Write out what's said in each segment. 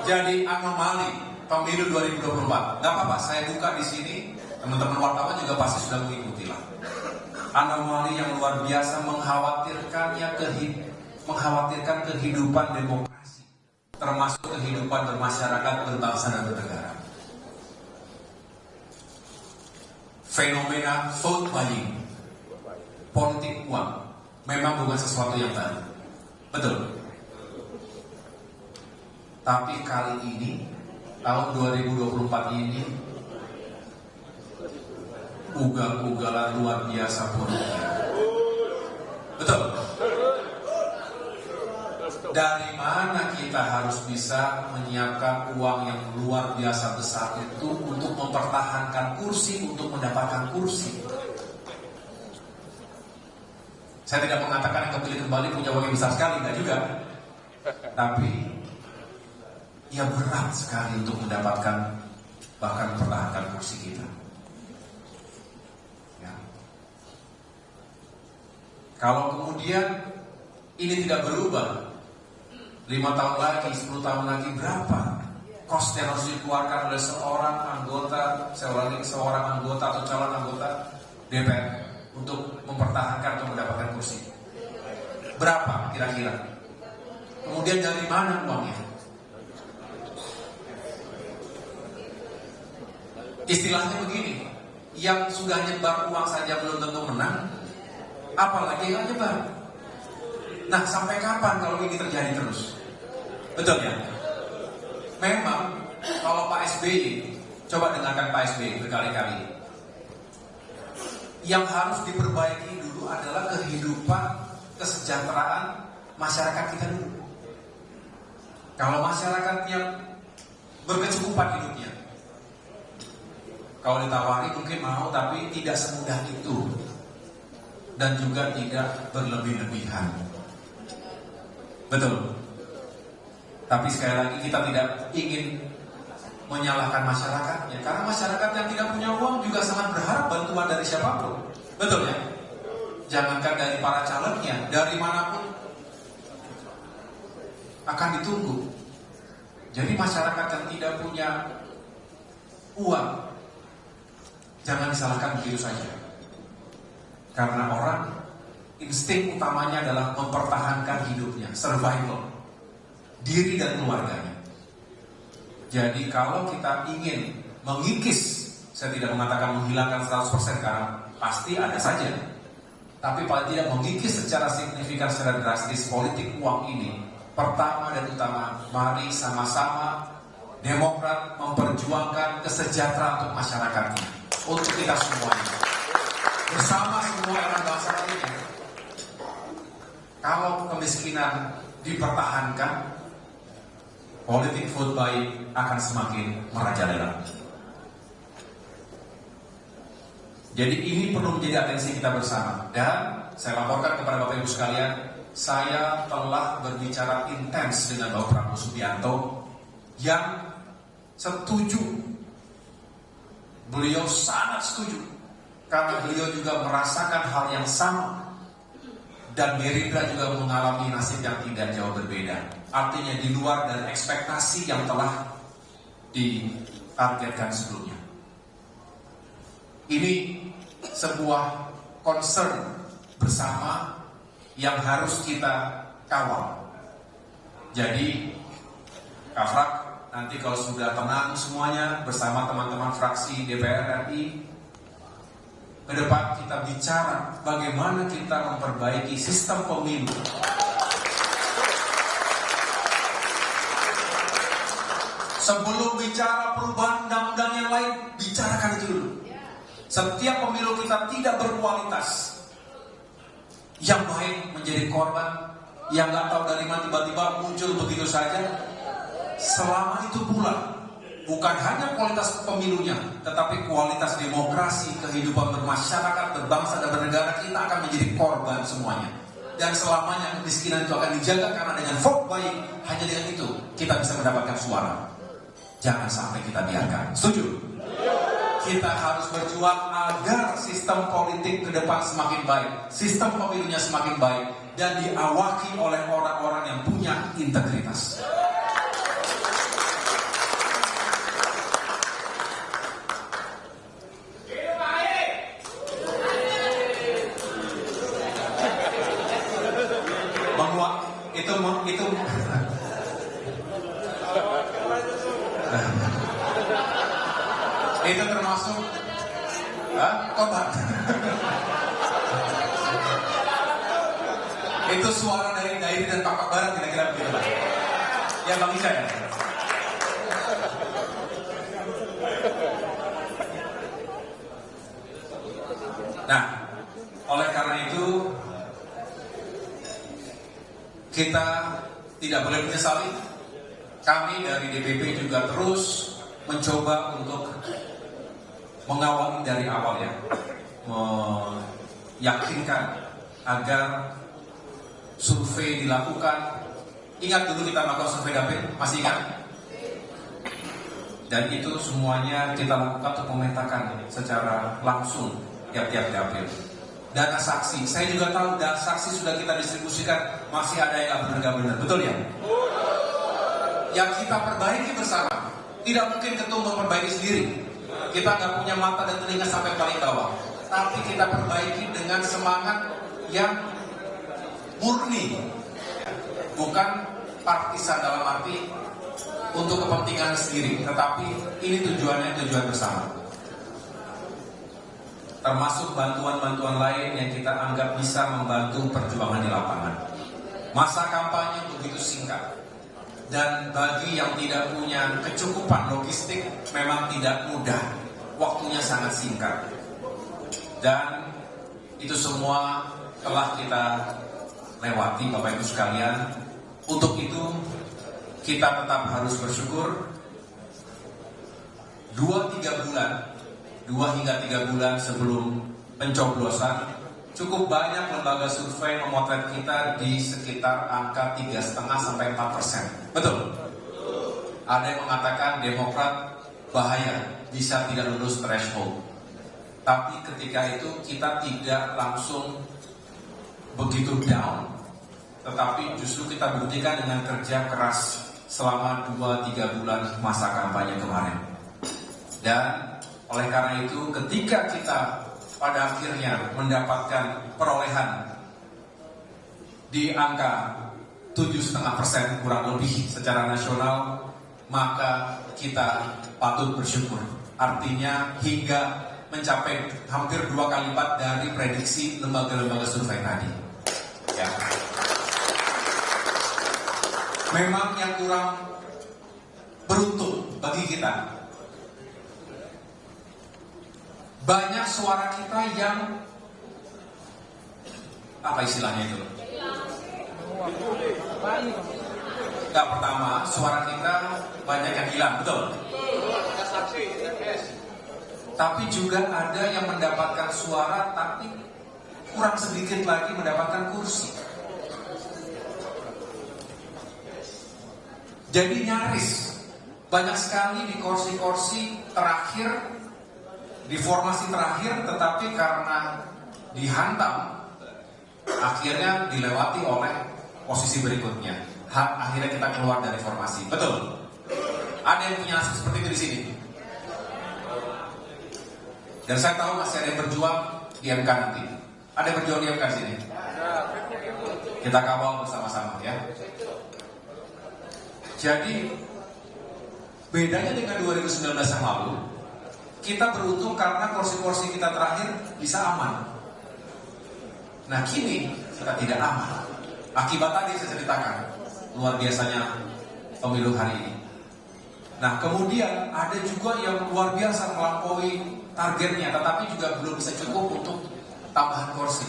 jadi anomali pemilu 2024. Nggak apa-apa, saya buka di sini. Teman-teman wartawan juga pasti sudah mengikuti lah. Anomali yang luar biasa mengkhawatirkan kehidupan demokrasi, termasuk kehidupan bermasyarakat, berbangsa dan bernegara. Fenomena vote buying, politik uang, memang bukan sesuatu yang baru. Betul. Tapi kali ini, tahun 2024 ini, ugal-ugalan luar biasa politik. Betul. Dari mana kita harus bisa menyiapkan uang yang luar biasa besar itu untuk mempertahankan kursi, untuk mendapatkan kursi? Saya tidak mengatakan yang kepilih kembali punya uang yang besar sekali, enggak juga. Tapi ya berat sekali untuk mendapatkan, bahkan mempertahankan kursi kita. Ya. Kalau kemudian ini tidak berubah, 5 tahun lagi, 10 tahun lagi, berapa cost yang harus dikeluarkan oleh seorang anggota atau calon anggota DPR untuk mempertahankan atau mendapatkan kursi? Berapa kira-kira? Kemudian dari mana uangnya? Istilahnya begini, yang sudah nyebar uang saja belum tentu menang, apalagi yang nyebar. Nah, sampai kapan kalau ini terjadi terus? Betul ya? Memang kalau Pak SBY, coba dengarkan Pak SBY berkali-kali, yang harus diperbaiki dulu adalah kehidupan, kesejahteraan masyarakat kita dulu. Kalau masyarakatnya berkecukupan hidupnya, kalau ditawari mungkin mau, tapi tidak semudah itu, dan juga tidak berlebih-lebihan. Betul. Tapi sekali lagi kita tidak ingin menyalahkan masyarakatnya, karena masyarakat yang tidak punya uang juga sangat berharap bantuan dari siapapun. Betul ya? Jangankan dari para calegnya, dari manapun akan ditunggu. Jadi masyarakat yang tidak punya uang, jangan disalahkan begitu saja. Karena orang insting utamanya adalah mempertahankan hidupnya, survival, diri dan keluarganya. Jadi kalau kita ingin mengikis, saya tidak mengatakan menghilangkan 100% karena pasti ada saja, tapi paling tidak mengikis secara signifikan, secara drastis politik uang ini, pertama dan utama, mari sama-sama Demokrat memperjuangkan kesejahteraan untuk masyarakatnya, untuk kita semuanya, bersama semua orang bangsa lainnya. Kalau kemiskinan dipertahankan, politik vote buying akan semakin merajalela. Jadi ini perlu menjadi atensi kita bersama. Dan saya laporkan kepada Bapak Ibu sekalian, saya telah berbicara intens dengan Bapak Prabowo Subianto yang setuju. Beliau sangat setuju karena beliau juga merasakan hal yang sama. Dan Gerindra juga mengalami nasib yang tidak jauh berbeda. Artinya di luar dari ekspektasi yang telah ditargetkan sebelumnya. Ini sebuah concern bersama yang harus kita kawal. Jadi, Kafrak, nanti kalau sudah tenang semuanya bersama teman-teman fraksi DPR RI, ke depan kita bicara bagaimana kita memperbaiki sistem pemilu. Sebelum bicara perubahan undang-undang yang lain, bicarakan itu dulu. Setiap pemilu kita tidak berkualitas. Yang baik menjadi korban, yang nggak tahu dari mana tiba-tiba muncul begitu saja. Selama itu pula, bukan hanya kualitas pemilunya, tetapi kualitas demokrasi, kehidupan bermasyarakat, berbangsa dan bernegara kita akan menjadi korban semuanya. Dan selamanya kemiskinan itu akan dijaga karena dengan vote buying, hanya dengan itu kita bisa mendapatkan suara. Jangan sampai kita biarkan. Setuju? Kita harus berjuang agar sistem politik ke depan semakin baik, sistem pemilunya semakin baik, dan diawaki oleh orang-orang yang punya integritas. Itu suara dari Dairi dan Pak Barat kira-kira begitu lah. Ya Bang Ica ya. Nah, oleh karena itu kita tidak boleh menyesali. Kami dari DPP juga terus mencoba untuk mengawal dari awal ya, meyakinkan agar survei dilakukan. Ingat dulu kita melakukan survei dapil, masih ingat? Dan itu semuanya kita lakukan untuk memetakan secara langsung tiap-tiap dapil. Data saksi, saya juga tahu data saksi sudah kita distribusikan, masih ada yang nggak benar, betul ya? Yang kita perbaiki bersama. Tidak mungkin ketum memperbaiki sendiri. Kita nggak punya mata dan telinga sampai paling bawah. Tapi kita perbaiki dengan semangat yang murni, bukan partisan dalam arti untuk kepentingan sendiri, tetapi ini tujuannya tujuan bersama. Termasuk bantuan-bantuan lain yang kita anggap bisa membantu perjuangan di lapangan. Masa kampanye begitu singkat, dan bagi yang tidak punya kecukupan logistik memang tidak mudah, waktunya sangat singkat. Dan itu semua telah kita lewati Bapak Ibu sekalian. Untuk itu kita tetap harus bersyukur. 2 hingga 3 bulan sebelum pencoblosan, cukup banyak lembaga survei memotret kita di sekitar angka 3,5 sampai 4%. Betul? Ada yang mengatakan Demokrat bahaya, bisa tidak lulus threshold. Tapi ketika itu kita tidak langsung begitu down, tetapi justru kita buktikan dengan kerja keras selama 2-3 bulan masa kampanye kemarin. Dan oleh karena itu ketika kita pada akhirnya mendapatkan perolehan di angka 7,5% kurang lebih secara nasional, maka kita patut bersyukur. Artinya hingga mencapai hampir 2 kali lipat dari prediksi lembaga-lembaga survei tadi. Ya. Memang yang kurang beruntung bagi kita, banyak suara kita yang apa istilahnya itu? Enggak, pertama suara kita banyak yang hilang, betul? Tapi juga ada yang mendapatkan suara tapi kurang sedikit lagi mendapatkan kursi. Jadi nyaris banyak sekali di kursi-kursi terakhir, di formasi terakhir, tetapi karena dihantam akhirnya dilewati oleh posisi berikutnya. Akhirnya kita keluar dari formasi. Betul? Ada yang punya nasib seperti itu di sini. Dan saya tahu masih ada yang berjuang di MK nanti. Ada yang berjuang di MK di sini. Kita kawal bersama-sama ya. Jadi bedanya dengan 2019 yang lalu, kita beruntung karena kursi-kursi kita terakhir bisa aman. Nah kini kita tidak aman. Akibat tadi saya ceritakan, luar biasanya pemilu hari ini. Nah kemudian ada juga yang luar biasa melampaui targetnya, tetapi juga belum bisa cukup untuk tambahan kursi.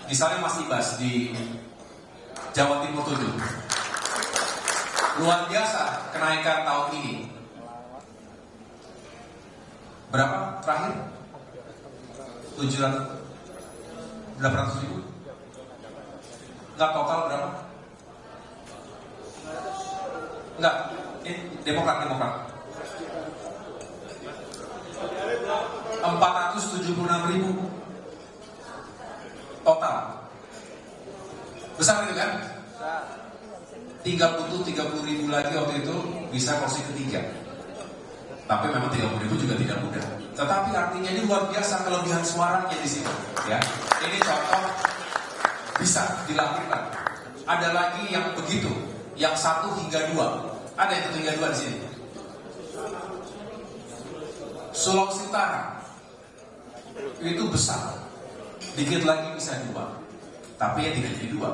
Misalnya Mas Ibas di Jawa Timur 7. Luar biasa kenaikan tahun ini. Berapa terakhir? 800 ribu? Enggak, total berapa? Enggak, Demokrat 476 ribu total. Besar itu kan? Tinggal butuh 30 ribu lagi waktu itu bisa kursi ketiga. Tapi memang 30 ribu juga tidak mudah. Tetapi artinya ini luar biasa kelebihan suaranya di sini. Ya, ini contoh bisa dilakukan. Ada lagi yang begitu, yang 1 hingga 2. Ada yang 1 hingga 2 di sini. Sulawesi Utara itu besar, dikit lagi bisa 2. tapi ya tidak jadi dua.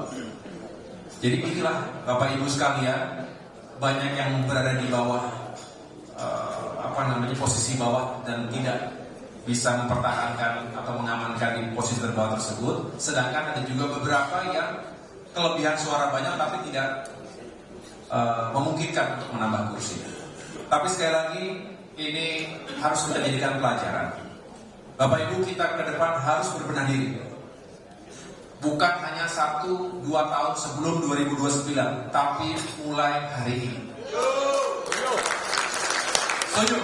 Jadi inilah Bapak Ibu sekalian, banyak yang berada di bawah posisi bawah dan tidak bisa mempertahankan atau mengamankan di posisi terbawah tersebut. Sedangkan ada juga beberapa yang kelebihan suara banyak tapi tidak memungkinkan untuk menambah kursi. Tapi sekali lagi ini harus kita jadikan pelajaran. Bapak Ibu, kita ke depan harus berbenah diri. Bukan hanya 1-2 tahun sebelum 2029, tapi mulai hari ini. Setuju?